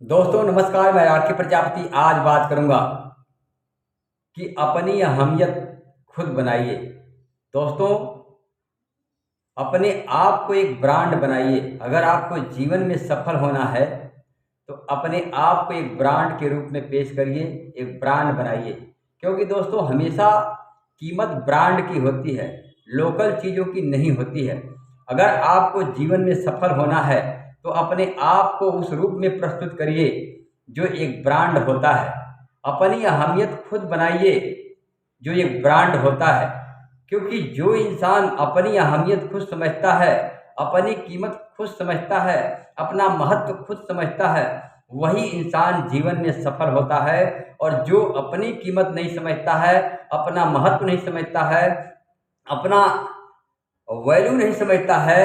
दोस्तों नमस्कार। मैं राखी प्रजापति आज बात करूंगा कि अपनी अहमियत खुद बनाइए। दोस्तों, अपने आप को एक ब्रांड बनाइए। अगर आपको जीवन में सफल होना है तो अपने आप को एक ब्रांड के रूप में पेश करिए, एक ब्रांड बनाइए। क्योंकि दोस्तों हमेशा कीमत ब्रांड की होती है, लोकल चीज़ों की नहीं होती है। अगर आपको जीवन में सफल होना है तो अपने आप को उस रूप में प्रस्तुत करिए जो एक ब्रांड होता है। अपनी अहमियत खुद बनाइए जो एक ब्रांड होता है। क्योंकि जो इंसान अपनी अहमियत खुद समझता है, अपनी कीमत खुद समझता है, अपना महत्व खुद समझता है, वही इंसान जीवन में सफल होता है। और जो अपनी कीमत नहीं समझता है, अपना महत्व नहीं समझता है, अपना वैल्यू नहीं समझता है,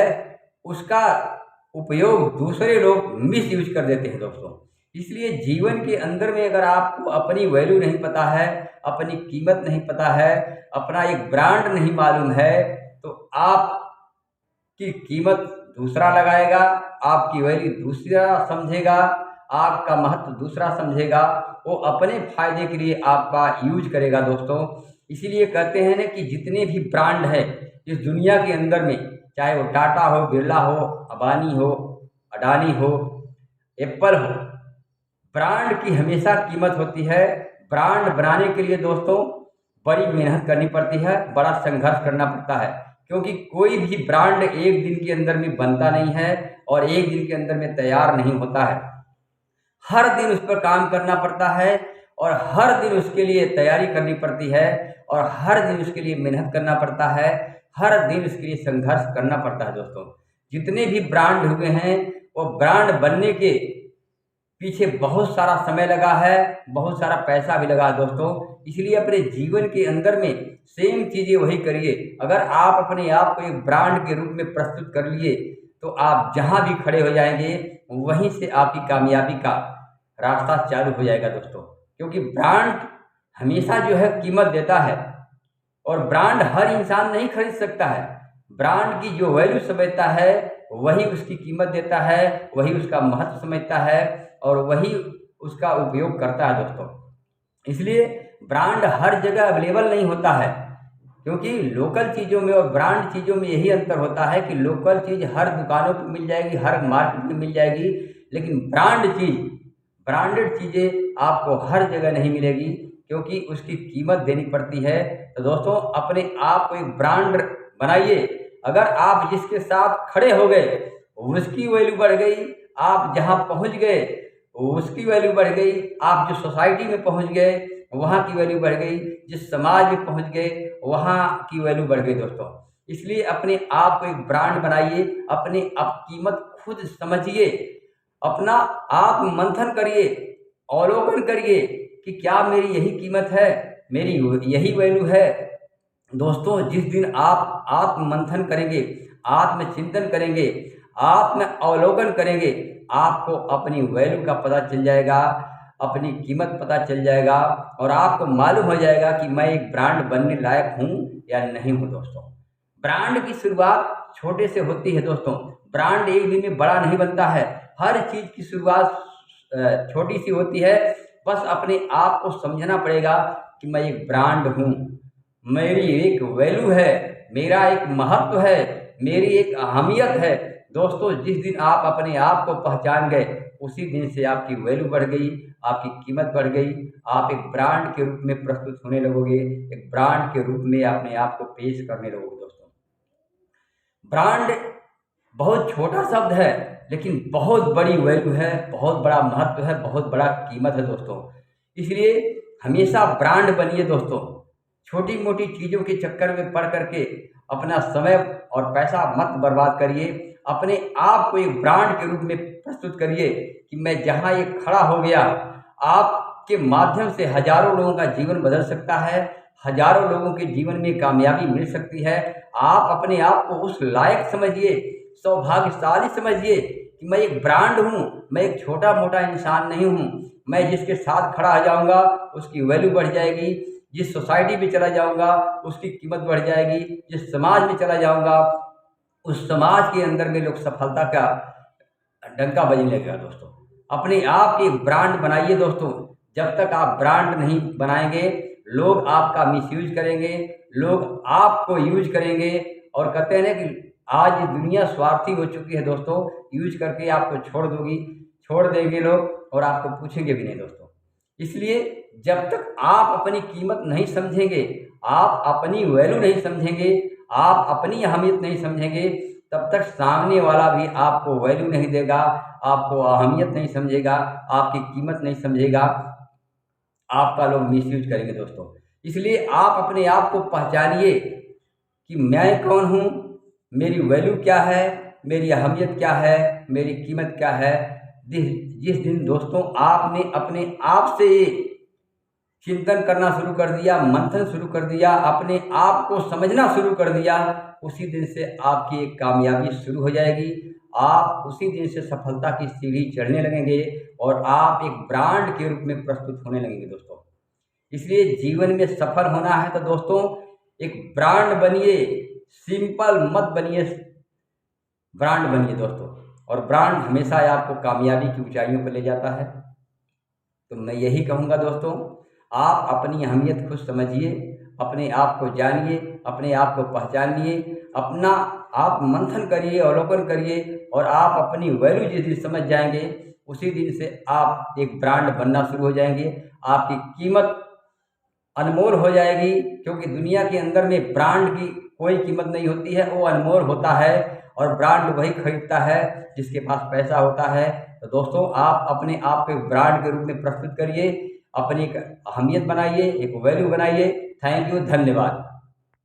उसका उपयोग दूसरे लोग मिस यूज कर देते हैं दोस्तों। इसलिए जीवन के अंदर में अगर आपको अपनी वैल्यू नहीं पता है, अपनी कीमत नहीं पता है, अपना एक ब्रांड नहीं मालूम है, तो आपकी कीमत दूसरा लगाएगा, आपकी वैल्यू दूसरा समझेगा, आपका महत्व दूसरा समझेगा। वो अपने फायदे के लिए आपका यूज करेगा दोस्तों। इसीलिए कहते हैं ना कि जितने भी ब्रांड है इस दुनिया के अंदर में, चाहे वो टाटा हो, बिरला हो, अंबानी हो, अडानी हो, एप्पल हो, ब्रांड की हमेशा कीमत होती है। ब्रांड बनाने के लिए दोस्तों बड़ी मेहनत करनी पड़ती है, बड़ा संघर्ष करना पड़ता है। क्योंकि कोई भी ब्रांड एक दिन के अंदर में बनता नहीं है और एक दिन के अंदर में तैयार नहीं होता है। हर दिन उस पर काम करना पड़ता है और हर दिन उसके लिए तैयारी करनी पड़ती है और हर दिन उसके लिए मेहनत करना पड़ता है, हर दिन उसके लिए संघर्ष करना पड़ता है दोस्तों। जितने भी ब्रांड हुए हैं वो ब्रांड बनने के पीछे बहुत सारा समय लगा है, बहुत सारा पैसा भी लगा है दोस्तों। इसलिए अपने जीवन के अंदर में सेम चीज़ें वही करिए। अगर आप अपने आप को एक ब्रांड के रूप में प्रस्तुत कर लिए तो आप जहाँ भी खड़े हो जाएंगे वहीं से आपकी कामयाबी का रास्ता चालू हो जाएगा दोस्तों। क्योंकि ब्रांड हमेशा जो है कीमत देता है और ब्रांड हर इंसान नहीं खरीद सकता है। ब्रांड की जो वैल्यू समझता है वही उसकी कीमत देता है, वही उसका महत्व समझता है और वही उसका उपयोग करता है दोस्तों। इसलिए ब्रांड हर जगह अवेलेबल नहीं होता है। क्योंकि लोकल चीज़ों में और ब्रांड चीज़ों में यही अंतर होता है कि लोकल चीज़ हर दुकानों पर मिल जाएगी, हर मार्केट में मिल जाएगी, लेकिन ब्रांडेड चीज़ें आपको हर जगह नहीं मिलेगी क्योंकि उसकी कीमत देनी पड़ती है। तो दोस्तों अपने आप को एक ब्रांड बनाइए। अगर आप जिसके साथ खड़े हो गए उसकी वैल्यू बढ़ गई, आप जहाँ पहुँच गए उसकी वैल्यू बढ़ गई, आप जो सोसाइटी में पहुँच गए वहाँ की वैल्यू बढ़ गई, जिस समाज में पहुँच गए वहाँ की वैल्यू बढ़ गई दोस्तों। इसलिए अपने आप को एक ब्रांड बनाइए, अपनी आप कीमत खुद समझिए, अपना आप मंथन करिए, अवलोकन करिए कि क्या मेरी यही कीमत है, मेरी यही वैल्यू है। दोस्तों जिस दिन आप आत्म मंथन करेंगे, आत्मचिंतन करेंगे, आत्म अवलोकन करेंगे, आपको अपनी वैल्यू का पता चल जाएगा, अपनी कीमत पता चल जाएगा और आपको मालूम हो जाएगा कि मैं एक ब्रांड बनने लायक हूँ या नहीं हूँ दोस्तों। ब्रांड की शुरुआत छोटे से होती है दोस्तों। ब्रांड एक दिन में बड़ा नहीं बनता है। हर चीज़ की शुरुआत छोटी सी होती है। बस अपने आप को समझना पड़ेगा कि मैं एक ब्रांड हूँ, मेरी एक वैल्यू है, मेरा एक महत्व है, मेरी एक अहमियत है। दोस्तों जिस दिन आप अपने आप को पहचान गए उसी दिन से आपकी वैल्यू बढ़ गई, आपकी कीमत बढ़ गई। आप एक ब्रांड के रूप में प्रस्तुत होने लगोगे, एक ब्रांड के रूप में अपने आप को पेश करने लगोगे दोस्तों। ब्रांड बहुत छोटा शब्द है लेकिन बहुत बड़ी वैल्यू है, बहुत बड़ा महत्व है, बहुत बड़ा कीमत है दोस्तों। इसलिए हमेशा ब्रांड बनिए दोस्तों। छोटी मोटी चीज़ों के चक्कर में पड़ करके अपना समय और पैसा मत बर्बाद करिए। अपने आप को एक ब्रांड के रूप में प्रस्तुत करिए कि मैं जहाँ ये खड़ा हो गया, आपके माध्यम से हजारों लोगों का जीवन बदल सकता है, हजारों लोगों के जीवन में कामयाबी मिल सकती है। आप अपने आप को उस लायक समझिए, सौभाग्यशाली समझिए कि मैं एक ब्रांड हूँ, मैं एक छोटा मोटा इंसान नहीं हूँ। मैं जिसके साथ खड़ा हो जाऊँगा उसकी वैल्यू बढ़ जाएगी, जिस सोसाइटी में चला जाऊँगा उसकी कीमत बढ़ जाएगी, जिस समाज में चला जाऊँगा उस समाज के अंदर में लोग सफलता का डंका बजने लगेगा दोस्तों। अपने आप के ब्रांड बनाइए दोस्तों। जब तक आप ब्रांड नहीं बनाएंगे, लोग आपका मिसयूज करेंगे, लोग आपको यूज करेंगे। और कहते हैं ना कि आज ये दुनिया स्वार्थी हो चुकी है दोस्तों, यूज करके आपको छोड़ देंगे लोग और आपको पूछेंगे भी नहीं दोस्तों। इसलिए जब तक आप अपनी कीमत नहीं समझेंगे, आप अपनी वैल्यू नहीं समझेंगे, आप अपनी अहमियत नहीं समझेंगे, तब तक सामने वाला भी आपको वैल्यू नहीं देगा, आपको अहमियत नहीं समझेगा, आपकी कीमत नहीं समझेगा, आपका लोग मिसयूज करेंगे दोस्तों। इसलिए आप अपने आप को पहचानिए कि मैं कौन हूँ, मेरी वैल्यू क्या है, मेरी अहमियत क्या है, मेरी कीमत क्या है। जिस दिन दोस्तों आपने अपने आप से चिंतन करना शुरू कर दिया, मंथन शुरू कर दिया, अपने आप को समझना शुरू कर दिया, उसी दिन से आपकी एक कामयाबी शुरू हो जाएगी। आप उसी दिन से सफलता की सीढ़ी चढ़ने लगेंगे और आप एक ब्रांड के रूप में प्रस्तुत होने लगेंगे दोस्तों। इसलिए जीवन में सफल होना है तो दोस्तों एक ब्रांड बनिए, सिंपल मत बनिए, ब्रांड बनिए दोस्तों। और ब्रांड हमेशा आपको कामयाबी की ऊंचाइयों पर ले जाता है। तो मैं यही कहूँगा दोस्तों, आप अपनी अहमियत खुद समझिए, अपने आप को जानिए, अपने आप को पहचानिए, अपना आप मंथन करिए, अवलोकन करिए और आप अपनी वैल्यू जिस दिन समझ जाएंगे, उसी दिन से आप एक ब्रांड बनना शुरू हो जाएंगे। आपकी कीमत अनमोल हो जाएगी, क्योंकि दुनिया के अंदर में ब्रांड की कोई कीमत नहीं होती है, वो अनमोल होता है। और ब्रांड वही खरीदता है जिसके पास पैसा होता है। तो दोस्तों आप अपने आप को ब्रांड के रूप में प्रस्तुत करिए, अपनी एक अहमियत बनाइए, एक वैल्यू बनाइए। थैंक यू, धन्यवाद।